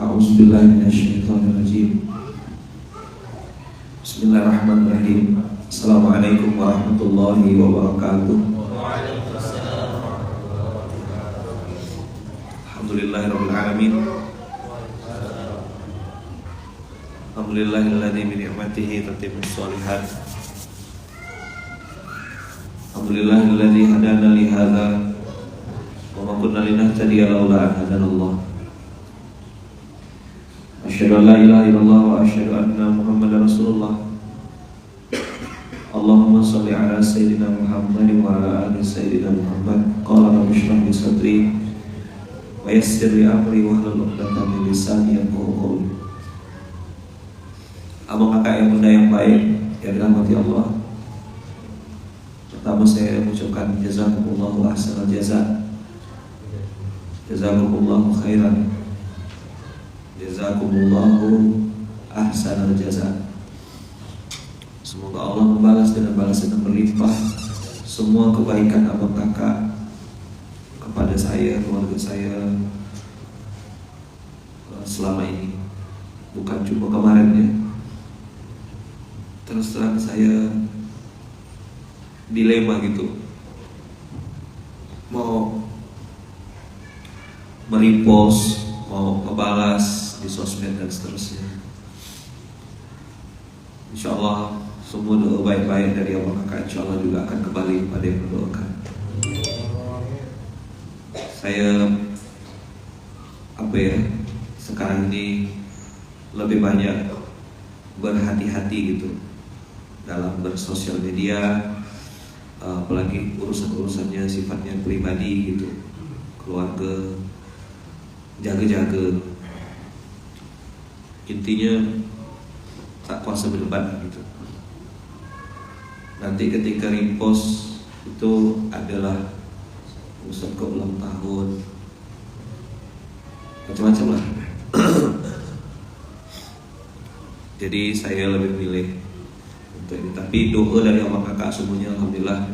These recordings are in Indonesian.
A'udzubillahi minasyaitonirrajim. Bismillahirrahmanirrahim. Assalamualaikum warahmatullahi wabarakatuh. Alhamdulillahirabbil alamin. Alhamdulillahilladzi bi ni'matihi tatimmus shalihat. Alhamdulillahilladzi hadana li hadza wa ma kunna linahtadiya laula an hadanallah. Asyhadu an la ilaha illallah wa asyhadu anna Muhammadar Rasulullah. Allahumma shalli ala sayyidina Muhammad wa ala ali sayyidina Muhammad. Qala rabbi shrah li sadri wa yassir li amri wahlul 'uqdatam min lisani yafqahu qawli. Abang kakak yang muda yang baik yang dirahmati Allah. Pertama saya mengucapkan jazakumullahu ahsanal jazaa. Jazakumullahu khairan. Jazakumullahu ahsanal jazaa. Semoga Allah membalas dengan balasan yang berlimpah semua kebaikan abang kakak kepada saya, keluarga saya selama ini. Bukan cuma kemarin ya. Terus terang saya dilema gitu, mau merepost, mau ngebalas di sosmed dan seterusnya. Insyaallah semua doa baik-baik dari abang kakak insyaallah juga akan kembali pada yang mendoakan. Saya sekarang ini lebih banyak berhati-hati gitu dalam bersosial media, apalagi urusan-urusannya sifatnya pribadi gitu, keluarga, jaga-jaga. Intinya tak kuasa berdebat gitu. Nanti ketika repost itu adalah urusan ke ulang tahun, macam-macam lah. Jadi saya lebih milih untuk ini. Tapi doa dari abang kakak semuanya alhamdulillah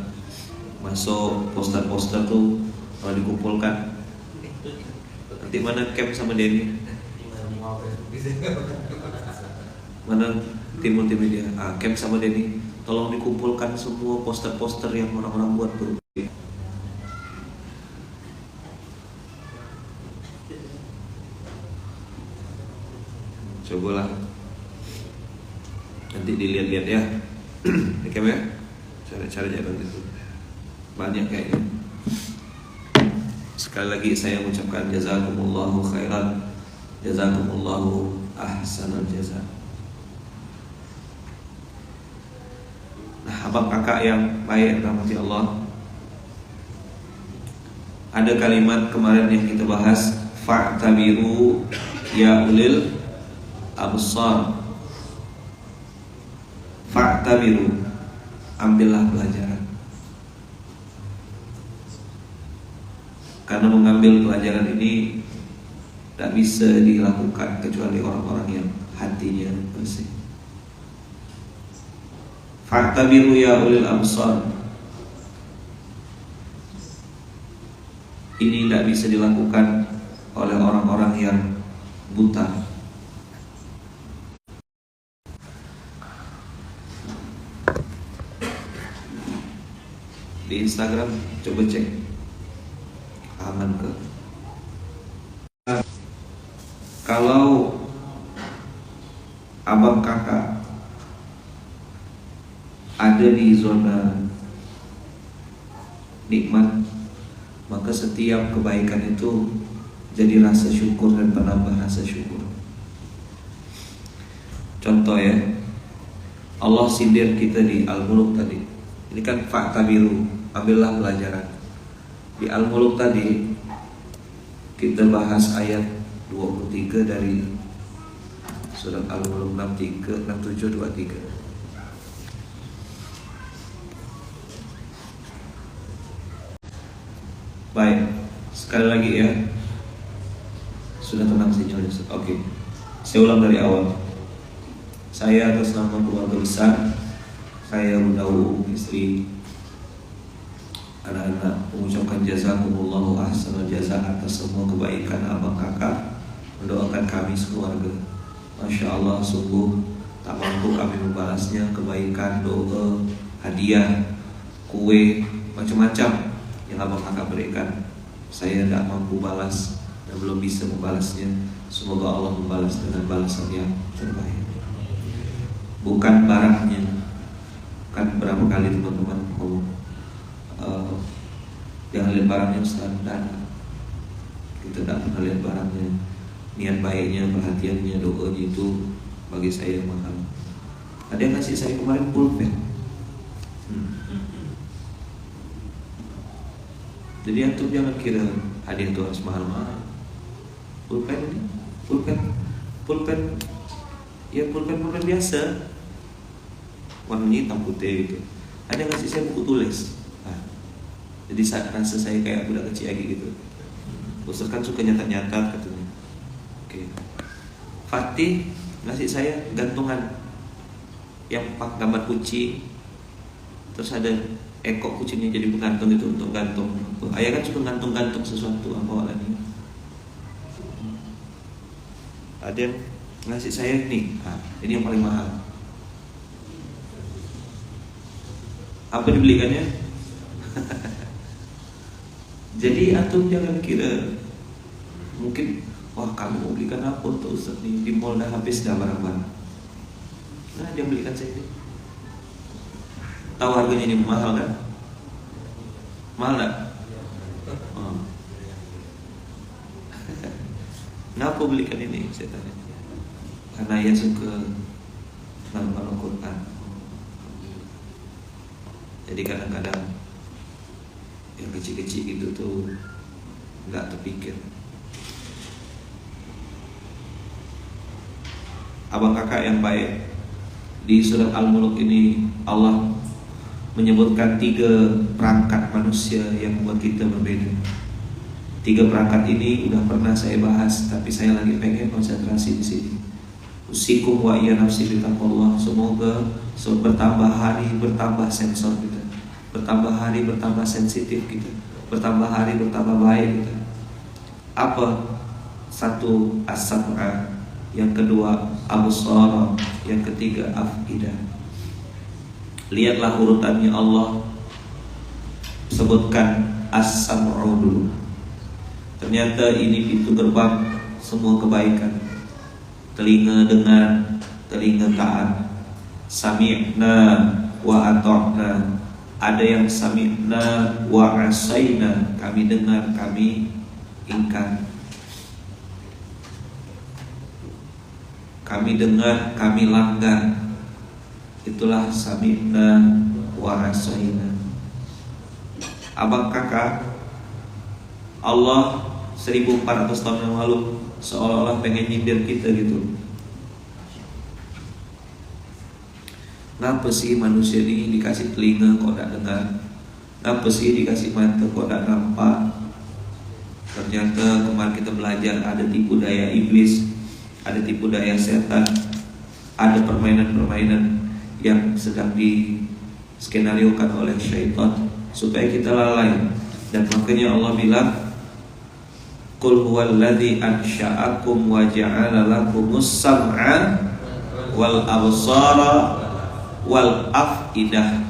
masuk poster-poster tuh kalau dikumpulkan. Nanti mana Camp sama Denny? Mana tim dia? Camp sama Denny. Tolong dikumpulkan semua poster-poster yang orang-orang buat tuh. Cobalah nanti dilihat-lihat ya. Camp ya. Cari-cari jalan itu. Banyak kayaknya. Sekali lagi saya mengucapkan jazakumullahu khairan. Jazakumullahu ahsanal jazaa. Nah, abang kakak yang baik rahmati Allah, ada kalimat kemarin yang kita bahas, fa'tabiru ya ulil absar. Fa'tabiru, ambillah pelajaran. Karena mengambil pelajaran ini tak bisa dilakukan kecuali orang-orang yang hatinya bersih. Fa'tabiru ya ulil absar. Ini tidak bisa dilakukan oleh orang-orang yang buta. Di Instagram coba cek aman ke. Kalau abang kakak ada di zona nikmat, maka setiap kebaikan itu jadi rasa syukur dan penambah rasa syukur. Contoh ya, Allah sindir kita di Al-Muluk tadi. Ini kan fa'tabiru, ambillah pelajaran. Di Al-Muluk tadi kita bahas ayat 23 dari surat Al-Muluk 67 23. Baik, sekali lagi ya. Sudah tenang sinyalnya. Oke. Saya ulang dari awal. Saya atas nama keluarga besar, saya Bunda istri, anak-anak mengucapkan jazakumullahu ahsanal jazaa atas semua kebaikan abang kakak mendoakan kami sekeluarga. Masya Allah, sungguh tak mampu kami membalasnya. Kebaikan, doa, hadiah, kue, macam-macam yang abang kakak berikan, saya tidak mampu balas dan belum bisa membalasnya. Semoga Allah membalas dengan balasan yang terbaik. Bukan barangnya. Kan berapa kali teman-teman ngomong, jangan lihat barangnya Ustaz, kita tidak pernah lihat barangnya. Niat baiknya, perhatiannya, doanya itu bagi saya yang mahal. Ada yang ngasih saya kemarin pulpen. Jadi antum jangan kira hadiah itu harus mahal-mahal. Pulpen ya pulpen biasa, warnanya hitam putih gitu. Ada yang ngasih saya buku tulis. Jadi rasa saya kayak budak kecil lagi gitu. Ustaz kan suka nyatat-nyatat katanya. Oke. Fatih ngasih saya gantungan yang pak gambar kucing, terus ada ekor kucingnya jadi penggantung itu untuk gantung. Ayah kan suka gantung-gantung sesuatu apa awalnya. Ada yang ngasih saya nih, ini yang paling mahal. Apa dibelikannya? Jadi antum jangan kira mungkin wah kamu mau belikan apa untuk Ustaz nih, di mall dah habis dah barang-barang. Nah dia belikan saya ini. Tahu harganya ini mahal kan? Mahal tak? Kenapa belikan ini? Saya tanya. Karena ia suka Al Quran. Jadi kadang-kadang yang kecil-kecil gitu tuh nggak terpikir. Abang kakak yang baik, di surat Al-Mulk ini Allah menyebutkan 3 perangkat manusia yang membuat kita berbeda. 3 perangkat ini udah pernah saya bahas, tapi saya lagi pengen konsentrasi di sini. Usikum wa iya nafsi bitaqwallah. Semoga bertambah hari bertambah sensor kita, bertambah hari bertambah sensitif kita, bertambah hari bertambah baik kita. Apa? 1 as-sam'a, yang kedua absara, yang ketiga afidah. Lihatlah urutannya Allah. Sebutkan as-sam'u dulu. Ternyata ini pintu gerbang semua kebaikan. Telinga dengar, telinga taat. Sami'na wa ata'na. Ada yang sami'na wa asaina, kami dengar, kami ingkar. Kami dengar, kami langgar. Itulah sami'na wa asaina. Abang kakak, Allah 1400 tahun yang lalu seolah-olah pengen nyindir kita gitu. Kenapa sih manusia ini dikasih telinga kok tidak dengar? Kenapa sih dikasih mata kok tidak nampak? Ternyata kemarin kita belajar ada tipu daya iblis, ada tipu daya setan, ada permainan-permainan yang sedang diskenariokan oleh syaitan supaya kita lalai. Dan makanya Allah bilang, Qul huwallazi ansha'akum wa ja'ala lakumus sam'a wal absara wal afidah.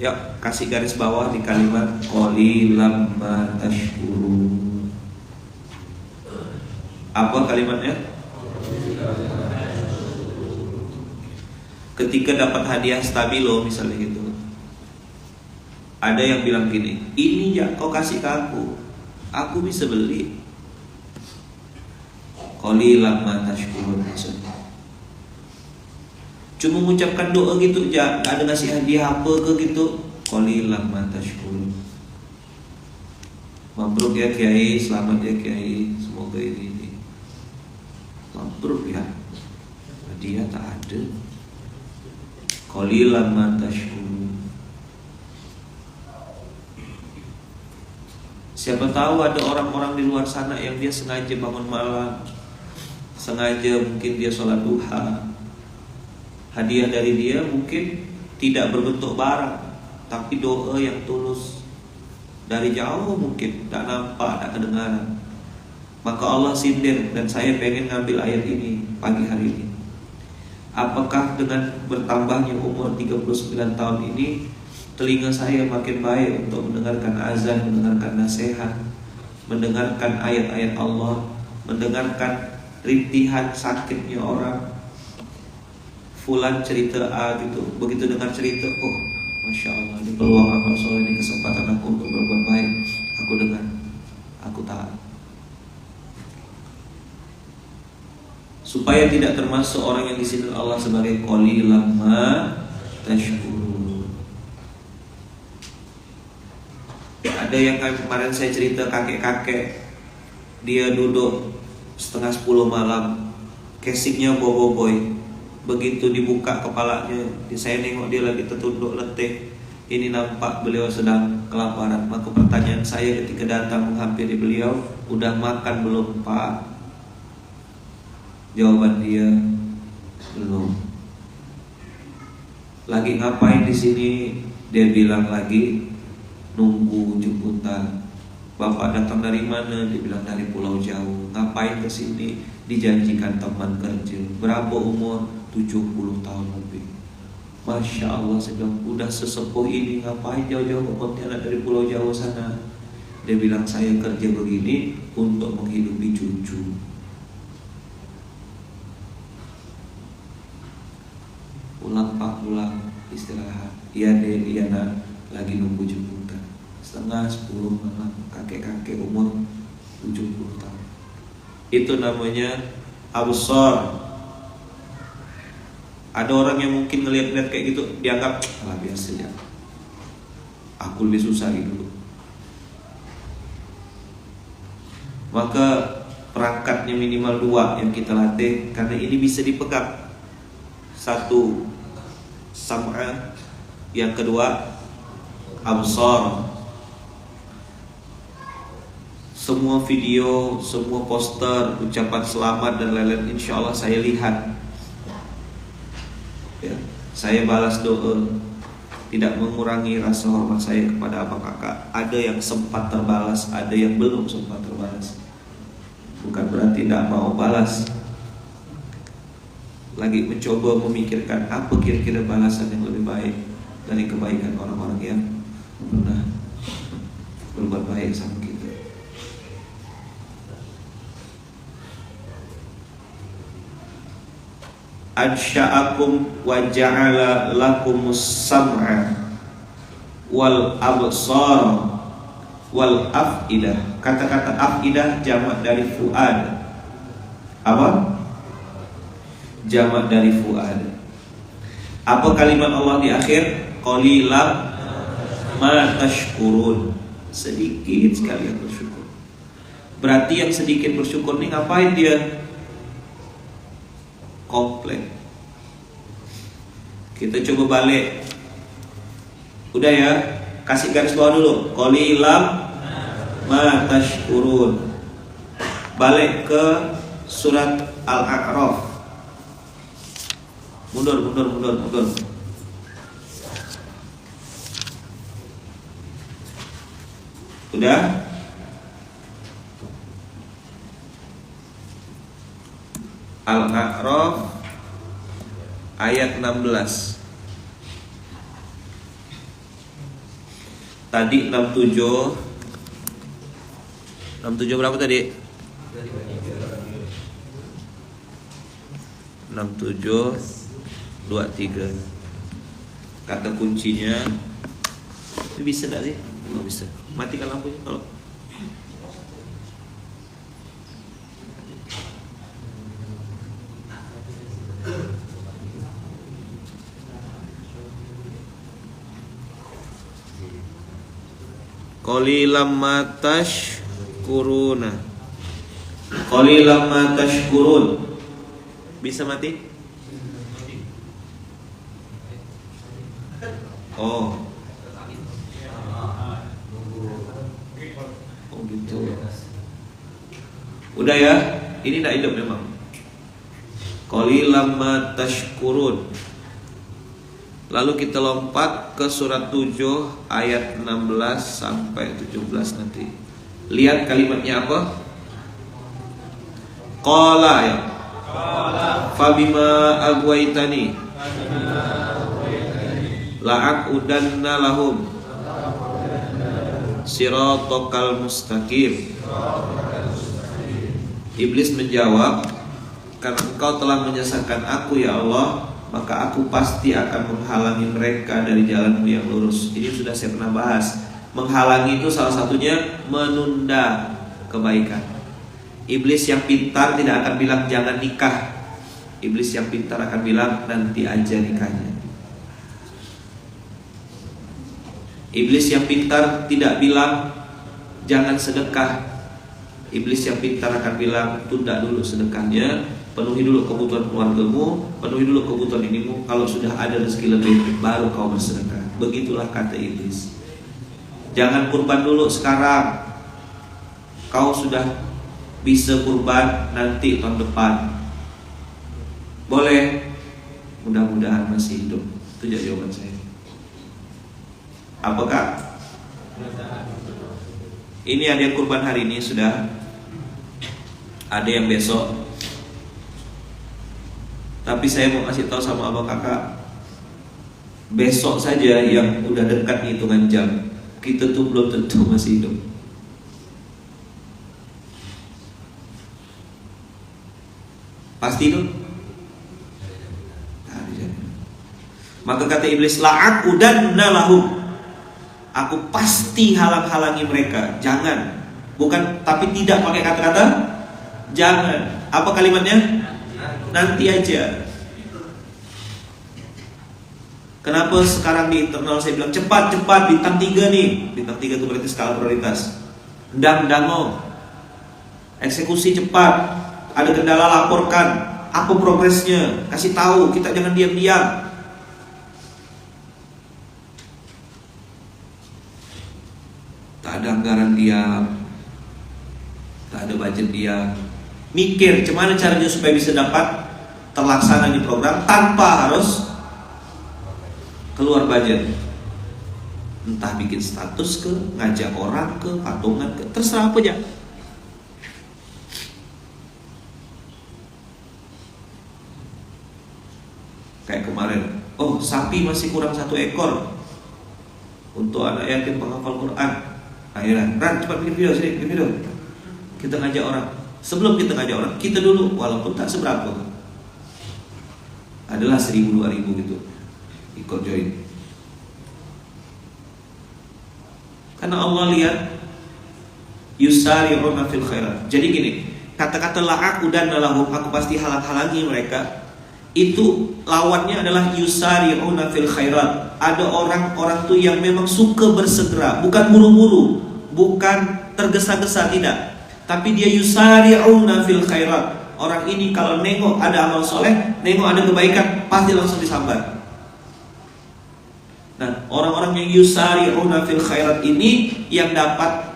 Yuk kasih garis bawah di kalimat qalilam ma tashkurun. Apa kalimatnya? Ketika dapat hadiah stabilo misalnya gitu, ada yang bilang gini, ini ya kau kasih ke aku bisa beli. Qalilam ma tashkurun maksudnya cuma mengucapkan doa gitu aja, gak ada ngasih hadiah apa ke gitu. Qalilam ma tashkurun. Mabruk ya Kiai, selamat ya Kiai, semoga ini mabruk ya. Hadiah tak ada. Qalilam ma tashkurun. Siapa tahu ada orang-orang di luar sana yang dia sengaja bangun malam, sengaja mungkin dia sholat duha. Hadiah dari dia mungkin tidak berbentuk barang, tapi doa yang tulus. Dari jauh mungkin tak nampak, tak kedengaran. Maka Allah sindir, dan saya pengen ngambil ayat ini pagi hari ini. Apakah dengan bertambahnya umur 39 tahun ini, telinga saya makin baik untuk mendengarkan azan, mendengarkan nasihat, mendengarkan ayat-ayat Allah, mendengarkan rintihan sakitnya orang. Fulan cerita A gitu, begitu dengar cerita, oh Masya Allah, ini peluang amal soleh, ini kesempatan aku untuk berbuat baik. Aku dengar, aku taat. Supaya tidak termasuk orang yang disindir Allah sebagai qalilan ma tashkurun. Ada yang kemarin saya cerita, kakek-kakek, dia duduk setengah 10 malam, kesiknya boboiboy. Begitu dibuka kepalanya, saya nengok dia lagi tertunduk letih. Ini nampak beliau sedang kelaparan. Maka pertanyaan saya ketika datang menghampiri beliau, udah makan belum Pak? Jawaban dia, belum. Lagi ngapain di sini? Dia bilang lagi nunggu jemputan. Bapak datang dari mana? Dia bilang dari Pulau Jauh. Ngapain ke sini? Dijanjikan teman kerja. Berapa umur? 70 tahun lebih. Masya Allah, saya bilang udah sesepuh ini ngapain jauh-jauh ke Pontianak dari Pulau Jawa sana? Dia bilang saya kerja begini untuk menghidupi cucu. Pulang Pak, pulang, istirahat. Iya deh, iya nak, lagi nunggu jemputan. Setengah 10 malam, kakek-kakek umur 70 tahun. Itu namanya absar. Ada orang yang mungkin ngelihat-lihat kayak gitu, dianggap biasa ya, aku lebih susah hidup. Maka perangkatnya minimal 2 yang kita latih, karena ini bisa dipegang. 1 sam'a, yang kedua absar. Semua video, semua poster, ucapan selamat dan lain-lain, insya Allah saya lihat ya, saya balas doa, tidak mengurangi rasa hormat saya kepada abang kakak. Ada yang sempat terbalas, ada yang belum sempat terbalas. Bukan berarti tidak mau balas. Lagi mencoba memikirkan apa kira-kira balasan yang lebih baik dari kebaikan orang-orang yang pernah berbuat baik sama kita. Ansha'akum wa ja'ala lakumus sam'a wal absar wal af'idah. Kata-kata af'idah jamak dari fuad. Apa? Jamak dari fuad. Apa kalimat Allah di akhir? Qalilan ma tashkurun. Sedikit sekali yang bersyukur. Berarti yang sedikit bersyukur ini ngapain dia? Komplek. Kita coba balik. Udah ya, kasih garis bawah dulu. Qalilan ma tashkurun. Balik ke surat Al-A'raf. Mundur. Udah? Al-A'raf ayat 16. Tadi 67. 67 berapa tadi? 67 23. Kata kuncinya ini bisa enggak sih? Enggak bisa. Matikan lampunya kalau. Qalilan ma tashkuruna. Qalilan ma tashkurun. Bisa mati? Oh. Oh gitu. Udah ya, ini tidak hidup memang. Qalilan ma tashkurun. Lalu kita lompat ke surat 7 ayat 16 sampai 17 nanti. Lihat kalimatnya apa? Qala ya. Fabima aghwaytani la'aqudanna lahum siratal mustaqim. Iblis menjawab, karena engkau telah menyesatkan aku ya Allah, maka aku pasti akan menghalangi mereka dari jalanmu yang lurus. Ini sudah saya pernah bahas. Menghalangi itu salah satunya menunda kebaikan. Iblis yang pintar tidak akan bilang jangan nikah. Iblis yang pintar akan bilang nanti aja nikahnya. Iblis yang pintar tidak bilang jangan sedekah. Iblis yang pintar akan bilang tunda dulu sedekahnya, penuhi dulu kebutuhan keluargamu, penuhi dulu kebutuhan inimu. Kalau sudah ada rezeki lebih, baru kau bersedekah. Begitulah kata iblis. Jangan kurban dulu sekarang. Kau sudah bisa kurban nanti tahun depan. Boleh. Mudah-mudahan masih hidup. Itu jawaban saya. Apakah ini ada yang kurban hari ini sudah? Ada yang besok. Tapi saya mau kasih tahu sama abang kakak, besok saja yang udah dekat hitungan jam, kita tuh belum tentu masih hidup. Pasti itu. Maka kata iblis, la'aqudanna lahum, aku pasti halang-halangi mereka. Jangan. Bukan, tapi tidak pakai kata-kata jangan. Apa kalimatnya? Nanti aja. Kenapa sekarang di internal saya bilang cepat-cepat bintang 3 nih. Bintang 3 itu berarti skala prioritas. Dango. Eksekusi cepat. Ada kendala laporkan. Apa progresnya? Kasih tahu, kita jangan diam-diam. Tak ada anggaran diam, tak ada budget diam. Mikir gimana caranya supaya bisa dapat terlaksana di program tanpa harus keluar budget. Entah bikin status ke, ngajak orang ke, patungan ke, terserah apa aja. Kayak kemarin, oh sapi masih kurang 1 ekor untuk anak yatim penghafal Quran. Akhirnya, Ran cepat bikin video, sini bikin video. Kita ngajak orang. Sebelum kita ngajak orang, kita dulu, walaupun tak seberapa, adalah 1.000-2.000 gitu ikut join. Karena Allah lihat yusari'una fil khairat. Jadi gini, kata-kata la'aqudanna lahum, aku pasti halang-halangi mereka, itu lawannya adalah yusari'una fil khairat. Ada orang-orang tuh yang memang suka bersegera, bukan buru-buru, bukan tergesa-gesa, tidak, tapi dia yusari'una fil khairat. Orang ini kalau nengok ada amal soleh, nengok ada kebaikan, pasti langsung disambar. Nah, orang-orang yang yusari'una fil khairat ini yang dapat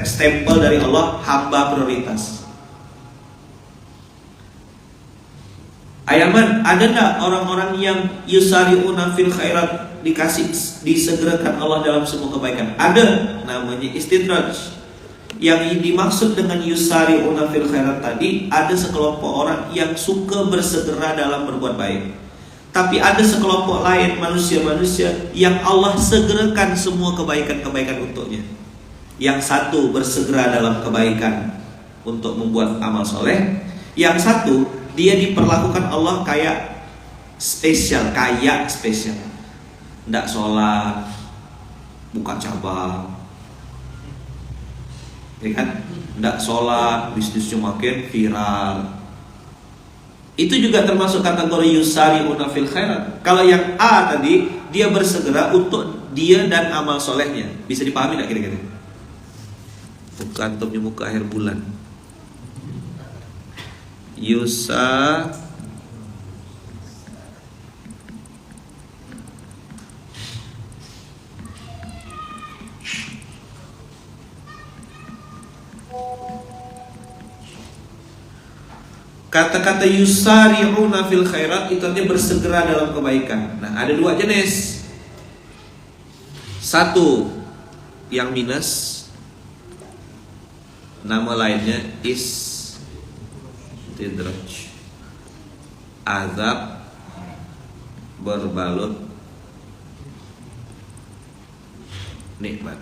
stempel dari Allah, hamba prioritas. Ayaman, ada enggak orang-orang yang yusari'una fil khairat disegerakan Allah dalam semua kebaikan? Ada, namanya istidraj. Yang dimaksud dengan yusari'una fil khairat tadi, ada sekelompok orang yang suka bersegera dalam berbuat baik. Tapi ada sekelompok lain manusia-manusia yang Allah segerakan semua kebaikan-kebaikan untuknya. Yang satu bersegera dalam kebaikan untuk membuat amal soleh. Yang satu dia diperlakukan Allah kayak spesial. Nggak sholat, buka cabang, ya kan? Nggak sholat, bisnisnya makin viral. Itu juga termasuk kategori yusari'una fil khairat. Kalau yang A tadi, dia bersegera untuk dia dan amal solehnya. Bisa dipahami nggak kira-kira? Muka antumnya muka akhir bulan. Kata-kata yusari'una fil khairat itu artinya bersegera dalam kebaikan. Nah, ada 2 jenis. Satu yang minus, nama lainnya istidraj. Azab berbalut nikmat.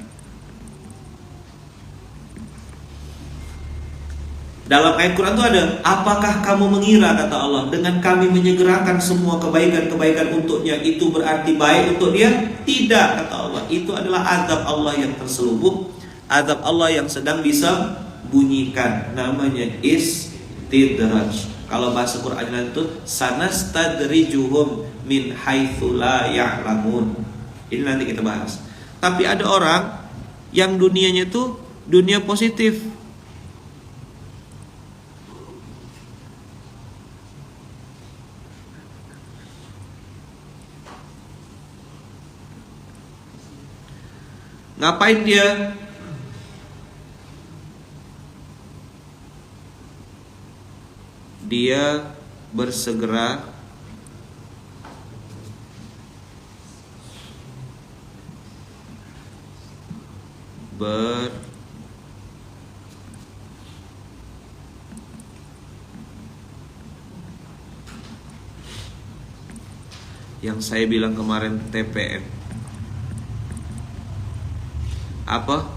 Dalam ayat Quran itu ada, apakah kamu mengira, kata Allah, dengan kami menyegerakan semua kebaikan-kebaikan untuknya, itu berarti baik untuk dia? Tidak, kata Allah. Itu adalah azab Allah yang terselubung, azab Allah yang sedang bisa bunyikan. Namanya istidraj. Kalau bahasa Quran itu sanastadrijuhum min haitsu la ya'lamun. Ini nanti kita bahas. Tapi ada orang yang dunianya itu dunia positif. Ngapain dia? Dia bersegera yang saya bilang kemarin TPM. Apa?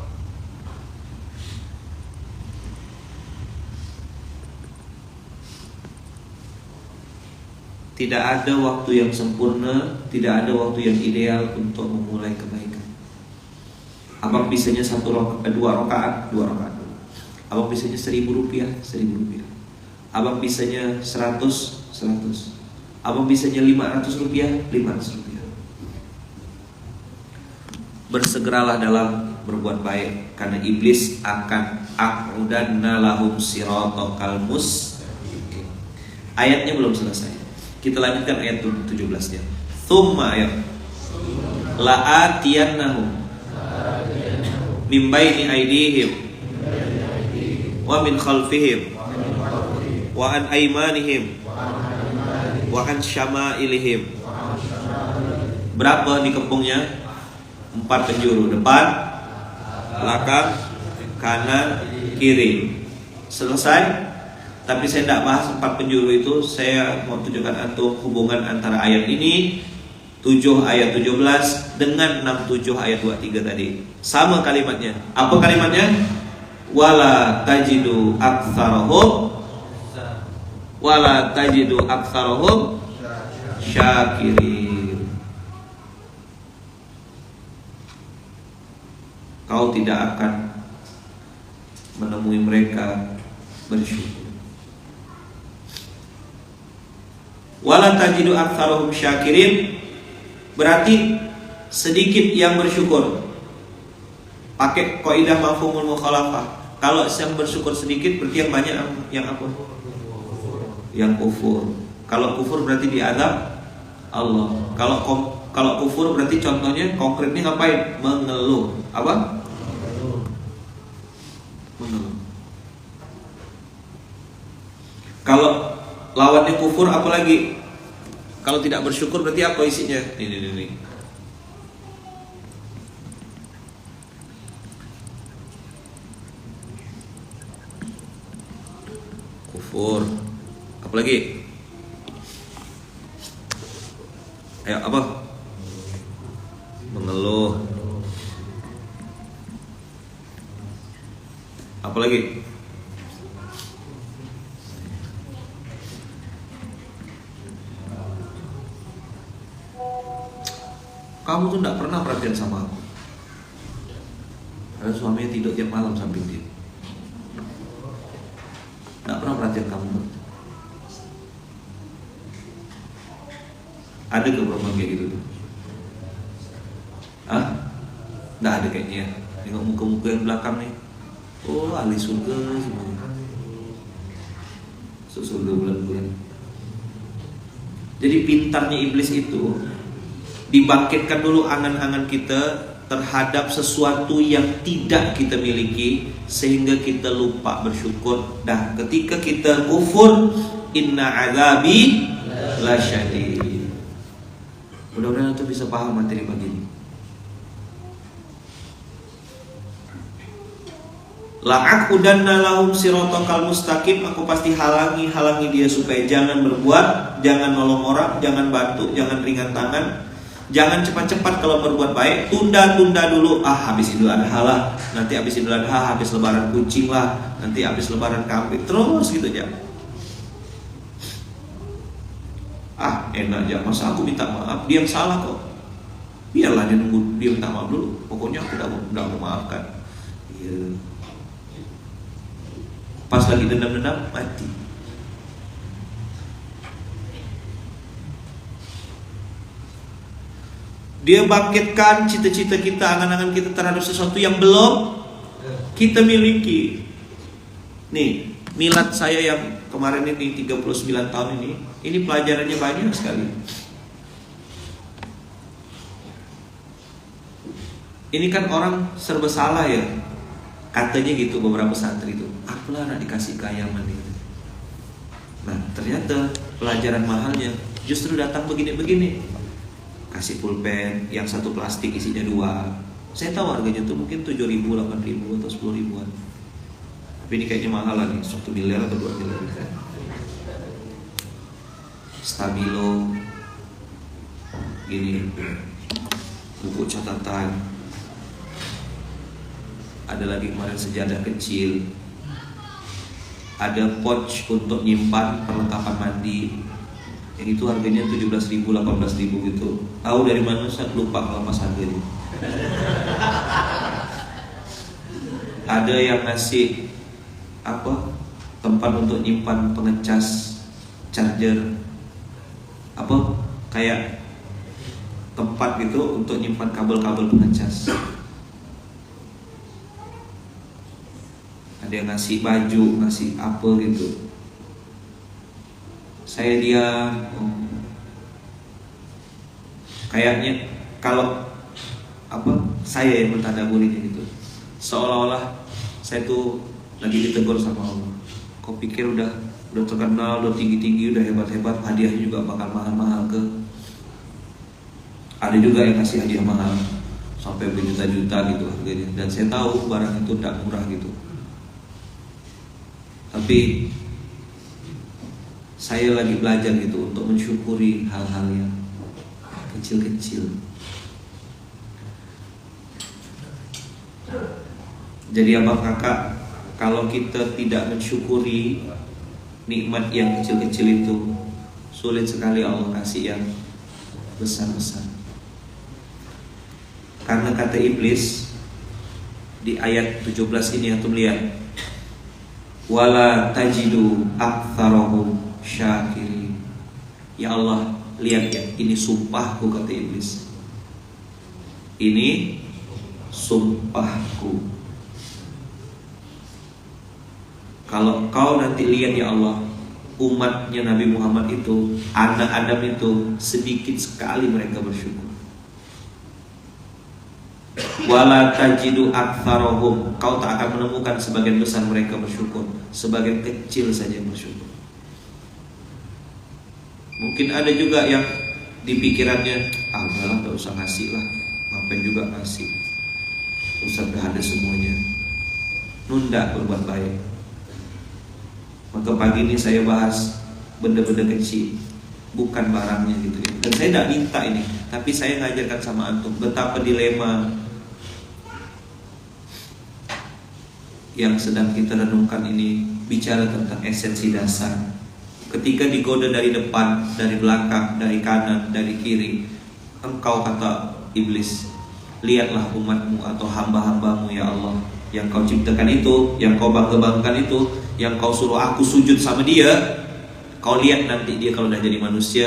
Tidak ada waktu yang sempurna, tidak ada waktu yang ideal untuk memulai kebaikan. Abang bisanya dua rakaat. Abang bisanya 1.000 rupiah. Abang bisanya 100. Abang bisanya 500 rupiah. Bersegeralah dalam berbuat baik, karena iblis akan aq'udanna lahum siratal mustaqim. Ayatnya belum selesai. Kita lanjutkan ayat 17-nya. Tsumma la'atiyannahum min baini aydihim wa min khalfihim wa an aymanihim wa an syama'ilihim. Berapa dikepungnya? 4 penjuru, depan, belakang, kanan, kiri. Selesai. Tapi saya tidak bahas 4 penjuru itu. Saya mau tunjukkan antum hubungan antara ayat ini 7 ayat 17 dengan 67 ayat 23 tadi. Sama kalimatnya. Apa kalimatnya? Wala tajidu aktsarahum syakirin. Kau tidak akan menemui mereka bersyukur. Wala tajidu aktsarahum syakirin berarti sedikit yang bersyukur. Pakai kaidah mafhumul mukhalafah. Kalau yang bersyukur sedikit berarti yang banyak yang apa? Yang kufur. Kalau kufur berarti diazab Allah. Kalau kufur berarti contohnya konkretnya ngapain? Mengeluh. Apa? Mengeluh. Kalau lawannya kufur apa lagi? Kalau tidak bersyukur berarti apa isinya? Ini. Kufur. Apa lagi? Ayo apa? Mengeluh. Apa lagi? Kamu tuh gak pernah perhatian sama aku. Karena suaminya tidur tiap malam samping dia. Gak pernah perhatian kamu. Ada ke perempuan kayak gitu tuh? Hah? Gak ada kayaknya. Tengok muka-muka yang belakang nih. Oh, ahli surga semuanya. Surga bulan-bulan. Jadi pintarnya iblis itu dibangkitkan dulu angan-angan kita terhadap sesuatu yang tidak kita miliki sehingga kita lupa bersyukur. Dan ketika kita kufur, inna azabi lasyadid. Mudah-mudahan kita bisa paham materi pagi ini. La'aqudanna lahum siratal mustaqim, aku pasti halangi dia supaya jangan berbuat, jangan nolong orang, jangan bantu, jangan ringan tangan, jangan cepat-cepat kalau berbuat baik, tunda dulu. Habis Idul Adha lah, nanti habis Idul Adha, habis lebaran kucing lah, nanti habis lebaran kambing, terus gitu aja. Enak aja, masa aku minta maaf, dia yang salah kok. Biarlah dia nunggu, dia minta maaf dulu. Pokoknya aku udah memaafkan. Iya. Pas lagi dendam-dendam, mati. Dia bangkitkan cita-cita kita, angan-angan kita terhadap sesuatu yang belum kita miliki. Nih, milad saya yang kemarin ini 39 tahun ini pelajarannya banyak sekali. Ini kan orang serba salah ya. Katanya gitu beberapa santri itu, akulah anak dikasih keayaman gitu. Nah, ternyata pelajaran mahalnya justru datang begini-begini. Kasih pulpen yang satu plastik isinya 2. Saya tahu harganya tuh mungkin 7.000, 8.000 atau 10 ribuan. Tapi ini kayaknya mahal lah nih, 1 miliar atau 2 miliar. Stabilo gini, buku catatan, ada lagi kemarin sejadah kecil, ada pouch untuk nyimpan perlengkapan mandi, yang itu harganya 17.000, 18.000 gitu. Tahu dari mana? Saya lupa kalau pas harganya. Ada yang ngasih tempat untuk nyimpan pengecas charger, kayak tempat gitu untuk nyimpan kabel-kabel pengecas. Ada yang ngasih baju, ngasih apa gitu. Saya diam. Kayaknya kalau saya yang mentadaburinya gitu, seolah-olah saya tuh lagi ditegur sama Allah. Kau pikir udah terkenal, udah tinggi-tinggi, udah hebat-hebat, hadiahnya juga bakal mahal-mahal ke? Ada juga yang ngasih hadiah mahal sampai berjuta-juta gitu harganya. Dan saya tahu barang itu tidak murah gitu. Tapi saya lagi belajar gitu untuk mensyukuri hal-hal yang kecil-kecil. Jadi abang kakak, kalau kita tidak mensyukuri nikmat yang kecil-kecil itu, sulit sekali Allah kasih yang besar-besar. Karena kata iblis di ayat 17 ini, antum lihat, wala tajidu aktsarahum syakirin. Ya Allah, lihat ya, ini sumpahku, kata iblis. Ini sumpahku. Kalau kau nanti lihat ya Allah, umatnya Nabi Muhammad itu, anak Adam itu, sedikit sekali mereka bersyukur. Wala tajidu aktsarahum, kau tak akan menemukan sebagian besar mereka bersyukur, sebagian kecil saja yang bersyukur. Mungkin ada juga yang di pikirannya, udahlah, gak usah ngasih lah, ngapain juga ngasih, usah gak ada semuanya, nunda berbuat baik. Maka pagi ini saya bahas benda-benda kecil, bukan barangnya gitu ya. Dan saya tidak minta ini, tapi saya ngajarkan sama antum betapa dilema yang sedang kita renungkan ini, bicara tentang esensi dasar. Ketika digoda dari depan, dari belakang, dari kanan, dari kiri, engkau, kata iblis, lihatlah umatmu atau hamba-hambamu ya Allah, yang kau ciptakan itu, yang kau bangga-banggakan itu, yang kau suruh aku sujud sama dia. Kau lihat nanti dia kalau udah jadi manusia,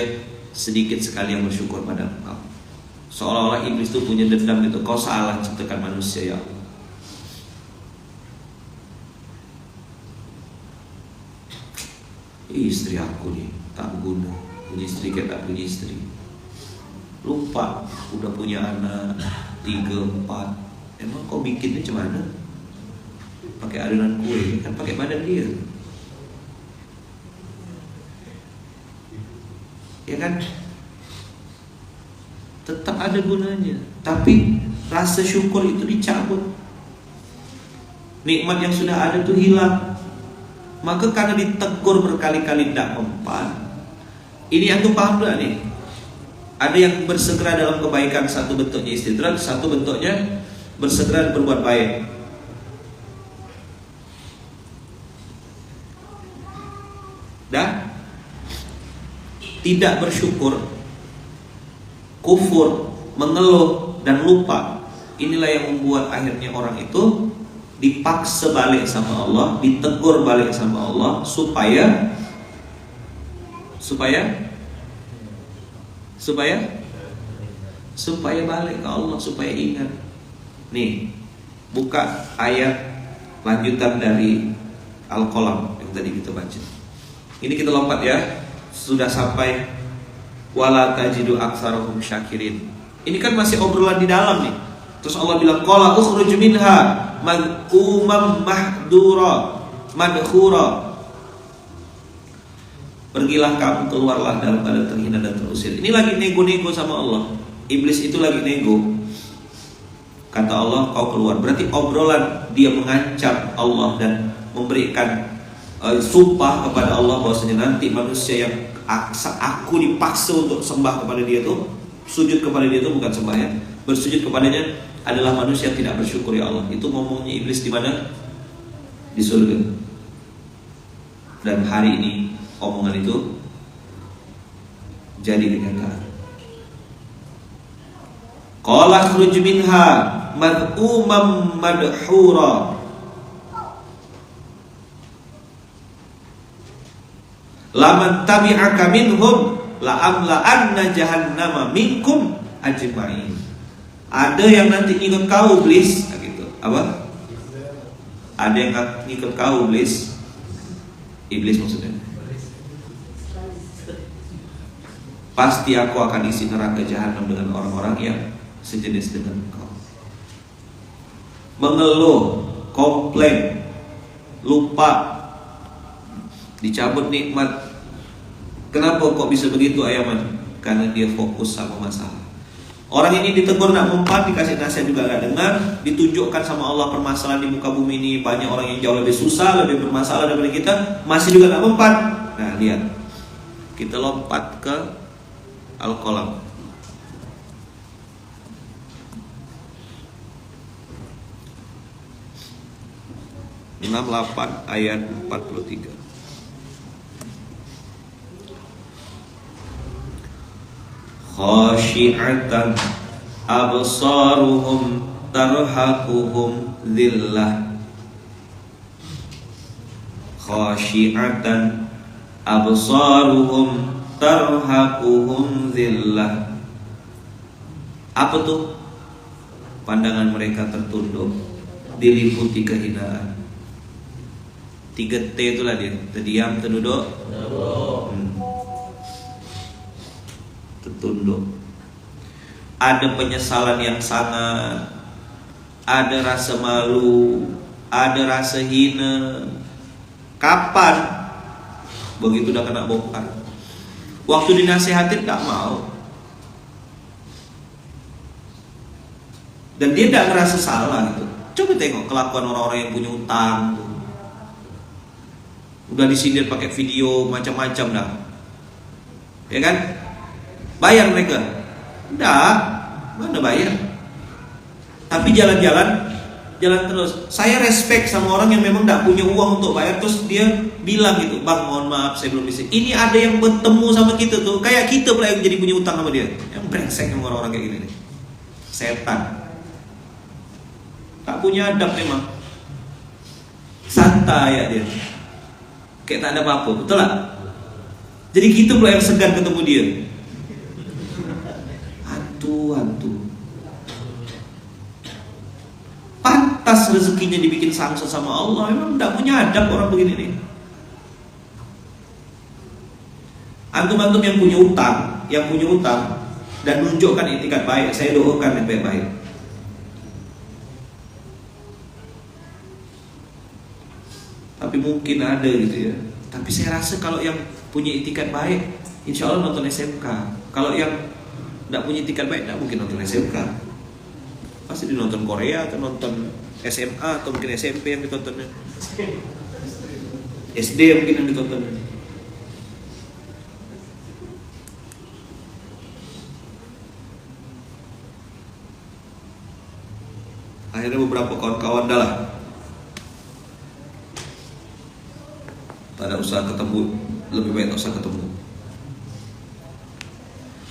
sedikit sekali yang bersyukur pada engkau. Seolah-olah iblis itu punya dendam gitu, kau salah ciptakan manusia ya Allah. Istri aku nih tak berguna, punya istri kayak tak punya istri. Lupa udah punya anak 3, 4. Emang kau bikinnya cuman pakai adonan kue, kan pakai badan dia, ya kan? Tetap ada gunanya, tapi rasa syukur itu dicabut. nikmat yang sudah ada itu hilang. Maka karena ditegur berkali-kali tidak mempan. Ini antum paham tak nih? Ada yang bersegera dalam kebaikan, satu bentuknya istidrak, satu bentuknya bersegera berbuat baik. Dan tidak bersyukur, kufur, mengeluh dan lupa. Inilah yang membuat akhirnya orang itu dipaksa balik sama Allah, ditegur balik sama Allah supaya balik ke Allah, supaya ingat. Nih, buka ayat lanjutan dari Al-Qalam yang tadi kita baca. Ini kita lompat ya. Sudah sampai wala tajidu aktsarahum syakirin. Ini kan masih obrolan di dalam nih. Terus Allah bilang qala ukhruj minha mad'umam mahdura madkhura. Pergilah kamu, keluarlah dalam keadaan terhina dan terusir. Ini lagi nego-nego sama Allah. Iblis itu lagi nego. Kata Allah, kau keluar. Berarti obrolan dia mengancam Allah dan memberikan sumpah kepada Allah bahwasanya nanti manusia yang aku dipaksa untuk sembah kepada dia itu, sujud kepada dia itu bukan sembahyang, bersujud kepadanya adalah manusia yang tidak bersyukur ya Allah. Itu ngomongnya iblis di mana? Di surga. Dan hari ini omongan itu jadi kenyataan. Qala khruj minha mad'umam madhura. Laman tabi'aka minhum la'amla'anna jahannama minkum ajma'in. Ada yang nanti ngikut kau iblis, gitu. Apa? Ada yang ngikut kau iblis. Iblis maksudnya. Pasti aku akan isi neraka jahanam dengan orang-orang yang sejenis dengan kau. Mengeluh, komplain, lupa, dicabut nikmat. Kenapa kok bisa begitu Ayaman? Karena dia fokus sama masalah. Orang ini ditegur nak mempan, dikasih nasihat juga gak dengar, ditunjukkan sama Allah permasalahan di muka bumi ini. Banyak orang yang jauh lebih susah, lebih bermasalah daripada kita, masih juga gak mempan. Nah lihat, kita lompat ke Al-Qalam. Enam 8 ayat 43. Khashi'atan absaruhum tarhaquhum dhillah. Khashi'atan absaruhum tarhaquhum dhillah. Apa tuh? Pandangan mereka tertunduk, diliputi kehinaan. 3T itulah dia. Terdiam, terduduk, tertunduk. Ada penyesalan yang sangat, ada rasa malu, ada rasa hina. Kapan? Begitu udah kena bongkar. Waktu dinasihatin gak mau. Dan dia gak ngerasa salah gitu. Coba tengok kelakuan orang-orang yang punya utang tuh. Udah disindir pakai video macam-macam dah. Ya kan? Bayar mereka? Enggak. Mana bayar? Tapi jalan-jalan, jalan terus. Saya respect sama orang yang memang enggak punya uang untuk bayar, terus dia bilang gitu, "Bang, mohon maaf saya belum bisa." Ini ada yang bertemu sama kita tuh, kayak kita pula yang jadi punya utang sama dia. Yang brengsek sama orang-orang kayak gini nih. Setan. Tak punya adab memang. Santai ya dia. Kayak tak ada apa-apa, betul lah. Jadi gitu pula yang segan ketemu dia. Hantu. Pantas rezekinya dibikin sangsa sama Allah. Memang tidak punya adab orang begini nih. Antum-antum yang punya utang dan menunjukkan itikat baik, saya doakan yang baik-baik. Tapi mungkin ada gitu ya. Tapi saya rasa kalau yang punya itikat baik, insya Allah nonton SMK. Kalau yang tidak punya itikat baik, tidak mungkin nonton SMK. Pasti dinonton Korea atau nonton SMA atau mungkin SMP yang ditontonnya. SD mungkin yang ditontonnya. Akhirnya beberapa kawan-kawan dah lah, tak ada usaha ketemu, lebih baik tak usah ketemu.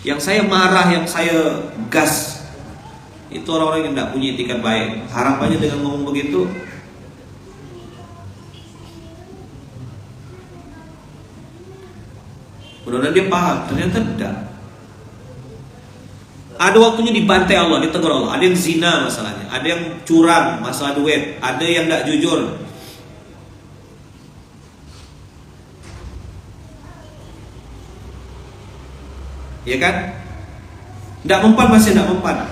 Yang saya marah, yang saya gas, itu orang-orang yang tidak punya etikat baik. Harapannya dengan ngomong begitu, mudah-mudahan dia paham. Ternyata tidak. Ada waktunya dibantai Allah, ditegur Allah. Ada yang zina masalahnya, ada yang curang masalah duit, ada yang tidak jujur. Ya kan? Tidak mempan, masih tidak mempan.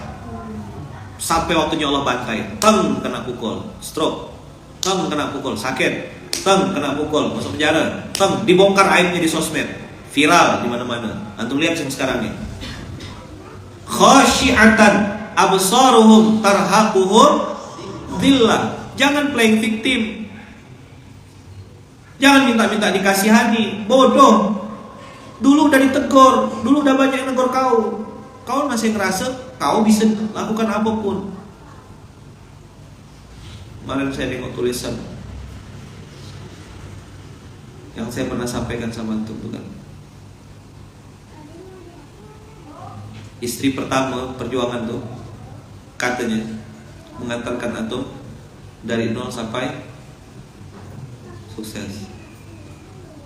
Sampai waktunya Allah bantai, teng kena pukul, stroke, teng kena pukul, sakit, teng kena pukul, masuk penjara, teng dibongkar aibnya di sosmed, viral di mana-mana. Antum lihat yang sekarang nih. Khasyi'atan absaruhum tarhaquhum dhillah. Jangan playing victim. Jangan minta-minta dikasihani. Bodoh. Dulu udah ditegur, dulu udah banyak yang negur kau. Kau masih ngerasa kau bisa lakukan apapun. Kemarin saya tengok tulisan yang saya pernah sampaikan sama antum tuh kan. Istri pertama perjuangan tuh katanya mengantarkan antum dari nol sampai sukses.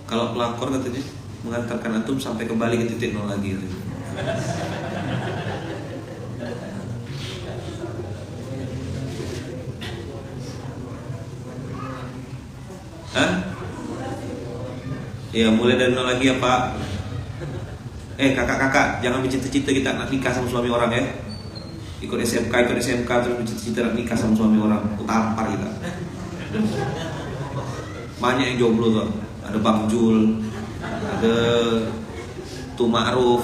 Kalau pelakor katanya mengantarkan antum sampai kembali ke titik nol lagi gitu. Hah? Ya mulai dari nol lagi ya Pak. Kakak-kakak, jangan bercita-cita kita nak nikah sama suami orang ya. Ikut SMK terus bercita-cita nak nikah sama suami orang, aku tampar kita. Banyak yang jomblo tuh. Ada Bang Jul, ada Tu Ma'ruf.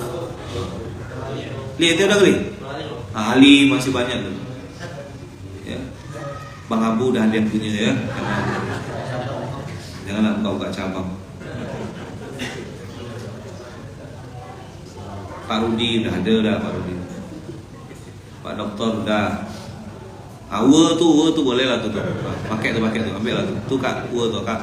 Lihat itu udah kali? Ali masih banyak tuh. Ya. Bang Abu udah ada yang punya ya. Jangan buka cabang. Pak Rudi udah ada Pak Rudi. Pak Doktor udah. Wa tuh boleh lah tuh. Pakai tuh, ambil lah tuh. Tuh Kak, wa tuh Kak.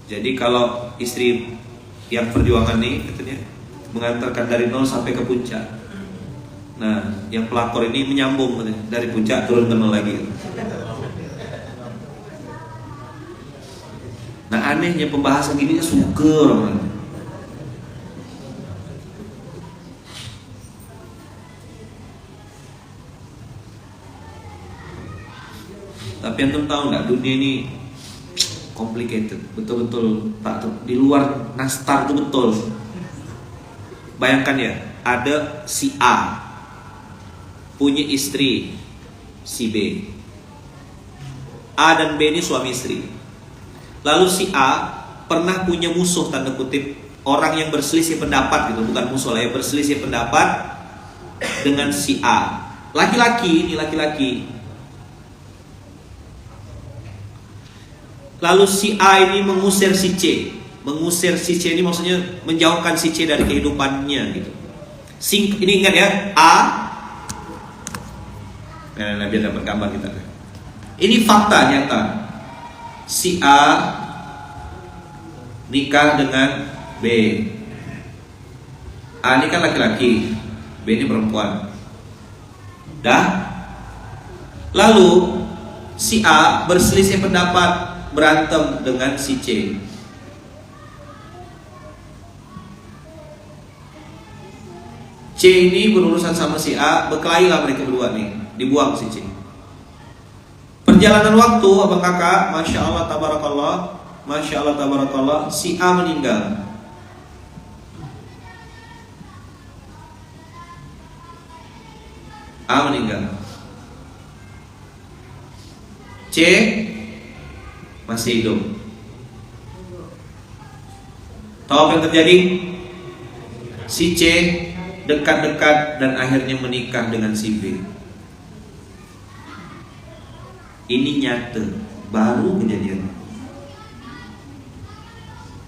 Jadi kalau istri yang perjuangan nih katanya mengantarkan dari nol sampai ke puncak. Nah, yang pelakor ini menyambung katanya, dari puncak turun ke nol lagi. Nah anehnya pembahasan gini suka orang. Tapi antum tahu nggak, dunia ini complicated, betul-betul tak di luar nastar itu betul. Bayangkan ya, ada si A punya istri si B. A dan B ini suami istri. Lalu si A pernah punya musuh tanda kutip, orang yang berselisih pendapat gitu, bukan musuh lah ya, berselisih pendapat dengan si A. Laki-laki. Lalu si A ini mengusir si C. Mengusir si C ini maksudnya menjauhkan si C dari kehidupannya gitu. Ini ingat ya, A. Nah, biar dapat gambar kita. Ini fakta nyata. Si A nikah dengan B. A ini kan laki-laki, B ini perempuan. Dah. Lalu si A berselisih pendapat, berantem dengan si C. C ini berurusan sama si A, berkelailah mereka berdua nih, dibuang si C. Perjalanan waktu, abang kakak, masya Allah tabarakallah, si A meninggal. C masih hidup. Tahu apa yang terjadi? Si C dekat-dekat dan akhirnya menikah dengan si B. Ini nyata, baru kejadian.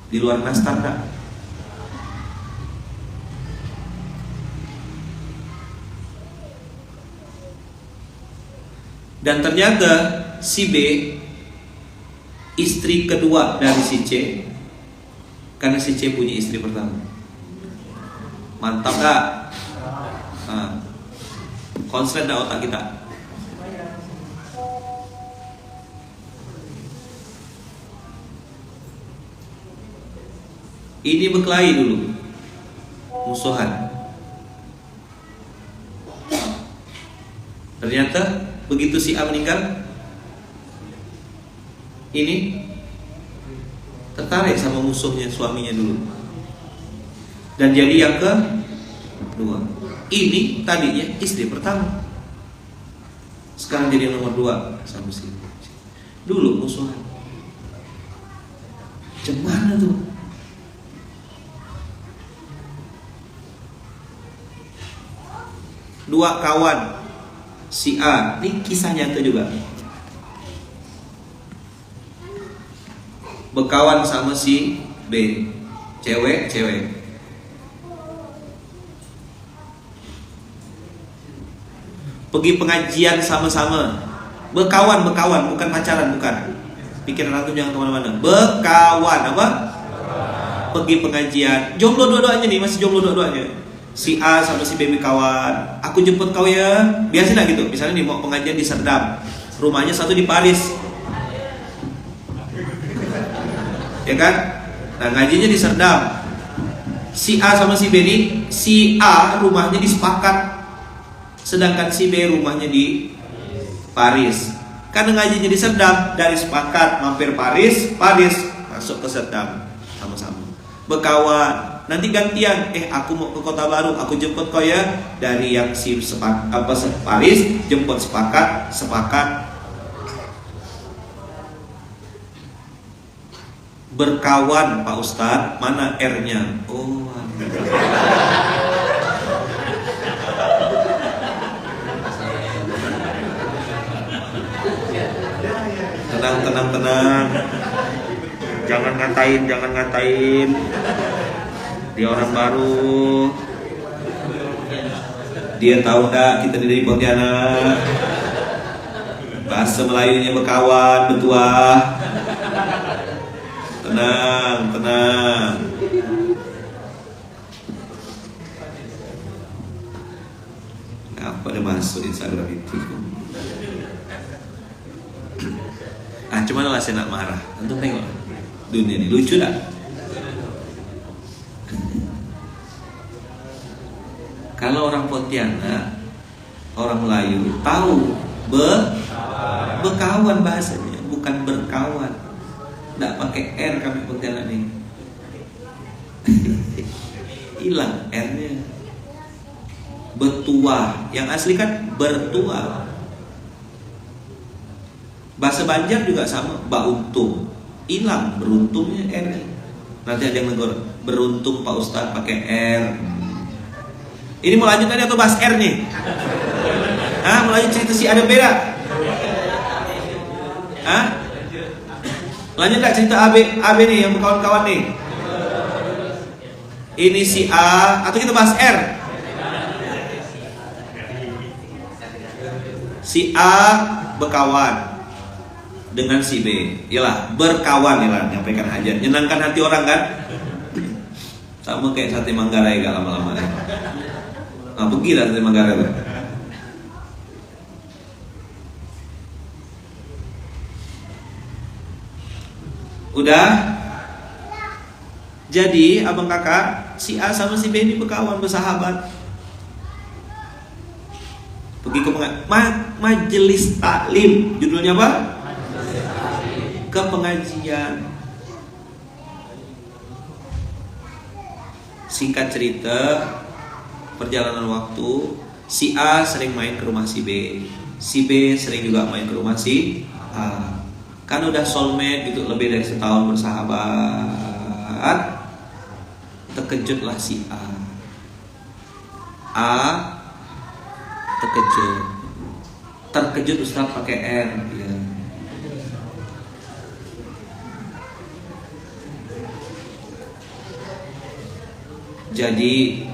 Di luar nastar tak? Dan ternyata si B istri kedua dari si C, karena si C punya istri pertama. Mantap gak? Konslet dah otak kita. Ini berkelahi dulu, musuhan. Ternyata begitu si A meninggal, ini tertarik sama musuhnya, suaminya dulu. Dan jadi yang kedua. Ini tadinya istri pertama, sekarang jadi nomor 2 sama si. Dulu musuhan. Gimana tuh? Dua kawan si A, ini kisah nyata juga. Berkawan sama si B, cewek. Pergi pengajian sama-sama. Berkawan, bukan pacaran, bukan. Pikiran antum jangan kemana-mana. Berkawan, apa? Pergi pengajian. Jomblo dua-duanya nih, masih jomblo dua-duanya. Si A sama si B kawan. Aku jemput kau ya. Biasanya gitu. Misalnya nih mau pengajian di Serdam, rumahnya satu di Paris, ya kan? Nah ngajinya di Serdam. Si A sama si B nih, si A rumahnya di Sepakat, sedangkan si B rumahnya di Paris. Karena ngajinya di Serdam, dari Sepakat mampir Paris masuk ke Serdam sama-sama. Berkawan. Nanti gantian, aku mau ke Kota Baru, aku jemput kau ya. Dari yang si Paris jemput Sepakat. Berkawan Pak Ustadz, mana R-nya? Oh, tenang. Jangan ngatain. Dia orang baru. Dia tahu enggak kita dari Pontianak? Bahasa Melayunya berkawan, betuah. Tenang. Apa ada masuk Instagram itu? Cuman lah saya nak marah. Antum tengok dunia ini lucu tak? Kalau orang Pontianak, orang Melayu tahu berkawan bahasanya, bukan berkawan. Tidak pakai R kami Pontianak nih. Hilang R-nya. Betuah, yang asli kan bertuah. Bahasa Banjar juga sama, bauntung. Hilang beruntungnya R. Nanti ada yang negur, beruntung Pak Ustadz pakai R. Ini mau lanjut tadi atau bahas R nih? Mau lanjut cerita si ada beda? Lanjut tak cerita AB nih yang berkawan-kawan nih? Ini si A atau kita bahas R? Si A berkawan dengan si B. Yalah, berkawan yalah, nyampaikan aja. Nyenangkan hati orang kan? Sama kayak sate Manggarai gak lama-lama. Pergilah sate Manggarai tuh. Udah. Jadi abang kakak, si A sama si B ini berkawan, bersahabat. Pergi ke majelis taklim. Judulnya apa? Ke pengajian. Singkat cerita, perjalanan waktu, si A sering main ke rumah si B, si B sering juga main ke rumah si A. Kan udah soulmate gitu, lebih dari setahun bersahabat. Terkejutlah si A. A terkejut. Terkejut Ustaz pakai R ya. Jadi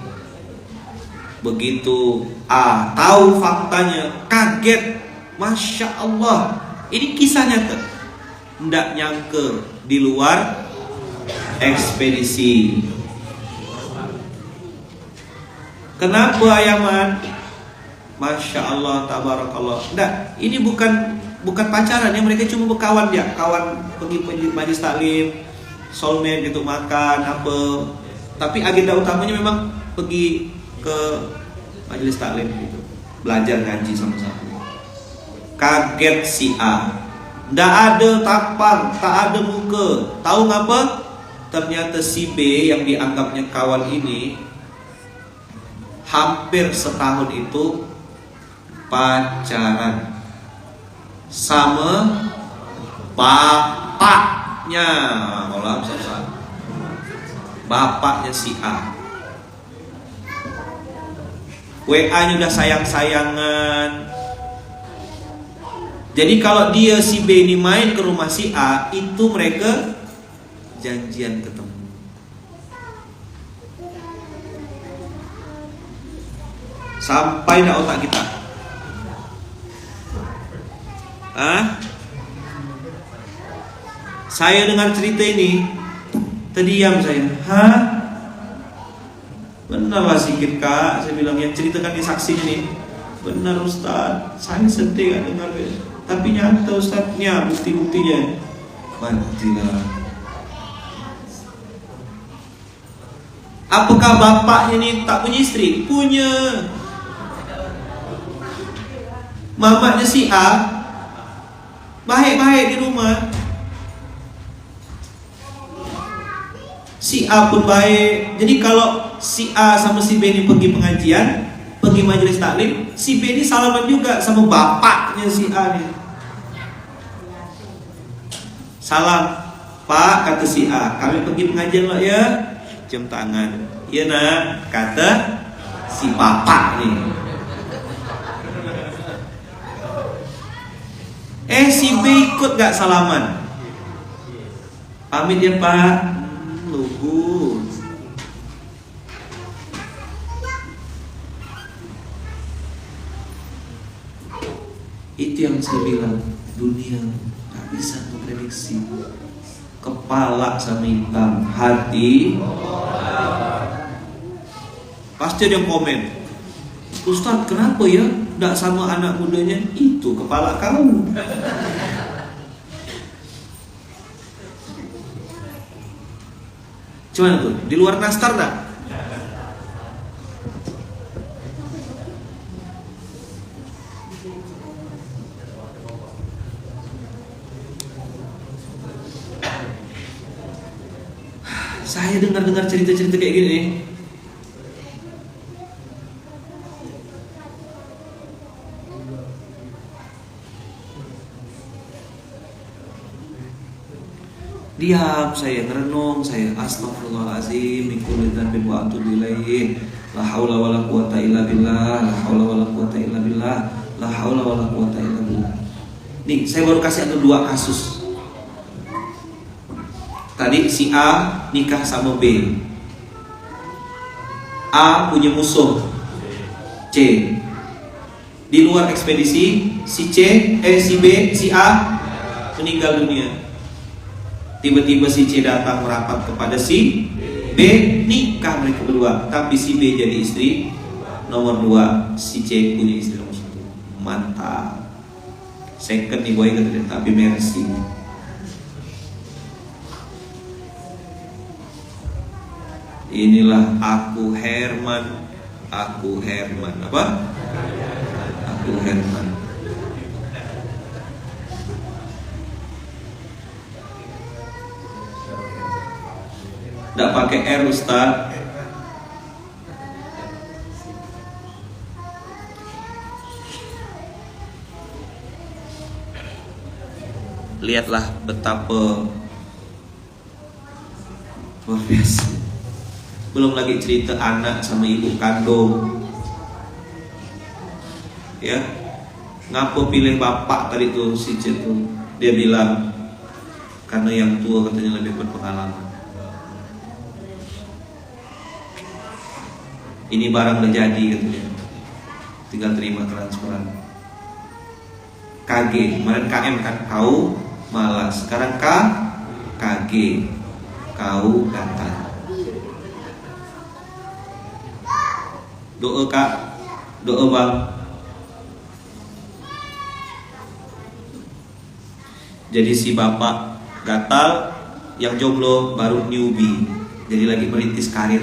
begitu A tahu faktanya, kaget, Masya Allah. Ini kisah nyata. Nggak nyangka di luar ekspedisi. Kenapa Yaman? Masya Allah, tabarakallah. Nggak, ini bukan pacaran ya, mereka cuma berkawan ya, kawan pergi majelis taklim, soulmate gitu, makan apa. Tapi agenda utamanya memang pergi ke majelis taklim gitu, belajar ngaji sama-sama. Kaget si A. Nggak ada tampang, tak ada muka. Tahu ngapa? Ternyata si B yang dianggapnya kawan ini hampir setahun itu pacaran sama bapaknya. Bapaknya si A. WA-nya udah sayang-sayangan. Jadi kalau dia si B ini main ke rumah si A, itu mereka janjian ketemu. Sampai dah otak kita. Saya dengar cerita ini, terdiam saya. Benar lah sikit kak, saya bilang yang ceritakan di saksinya nih. Benar Ustaz, saya sedih gak dengar. Tapi nyata Ustaznya, bukti-buktinya. Matilah. Apakah bapaknya ini tak punya istri? Punya. Mamaknya si A baik-baik di rumah. Si A pun baik. Jadi kalau si A sama si B ini pergi pengajian, pergi majelis taklim, si B ini salaman juga sama bapaknya si A nih. Salam Pak, kata si A, kami pergi pengajian loh ya. Cium tangan. Iya nak, kata si bapak nih. Si B ikut gak salaman? Pamit ya Pak. Lugu. Itu yang saya bilang, dunia gak bisa memprediksi. Kepala sama hitam, hati. Pasti ada yang komen, Ustaz kenapa ya gak sama anak mudanya? Itu kepala kamu. Cuman tuh, di luar nastar gak? Saya dengar cerita-cerita kayak gini nih. Diam saya, ngerenung saya, astagfirullahalazim min kulli dzambin wa atubu ilaih. La haula wala quwata illa billah, la haula wala quwata illa billah, la haula wala quwata illa billah. Nih, saya baru kasih ada 2 kasus. Tadi si A nikah sama B. A punya musuh C. Di luar ekspedisi si B, si A meninggal dunia. Tiba-tiba si C datang merapat kepada si B, nikah mereka berdua. Tapi si B jadi istri nomor 2, si C punya istri nomor 1. Mantap. Second nih boy, tapi mercy. Inilah aku Herman. Apa? Aku Herman. Nggak pakai R Ustaz. Lihatlah betapa luar biasa. Belum lagi cerita anak sama ibu kandung. Ya, ngapa pilih bapak tadi tuh si C tuh? Dia bilang karena yang tua katanya lebih berpengalaman. Ini barang udah jadi katanya, tinggal terima transferan. KG, kemarin KM kan kau malas, sekarang KG kau gatal. Doa kak, doa bang. Jadi si bapak gatal, yang jomblo baru newbie, jadi lagi merintis karir.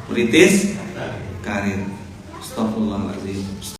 Merintis karir. Astagfirullahaladzim.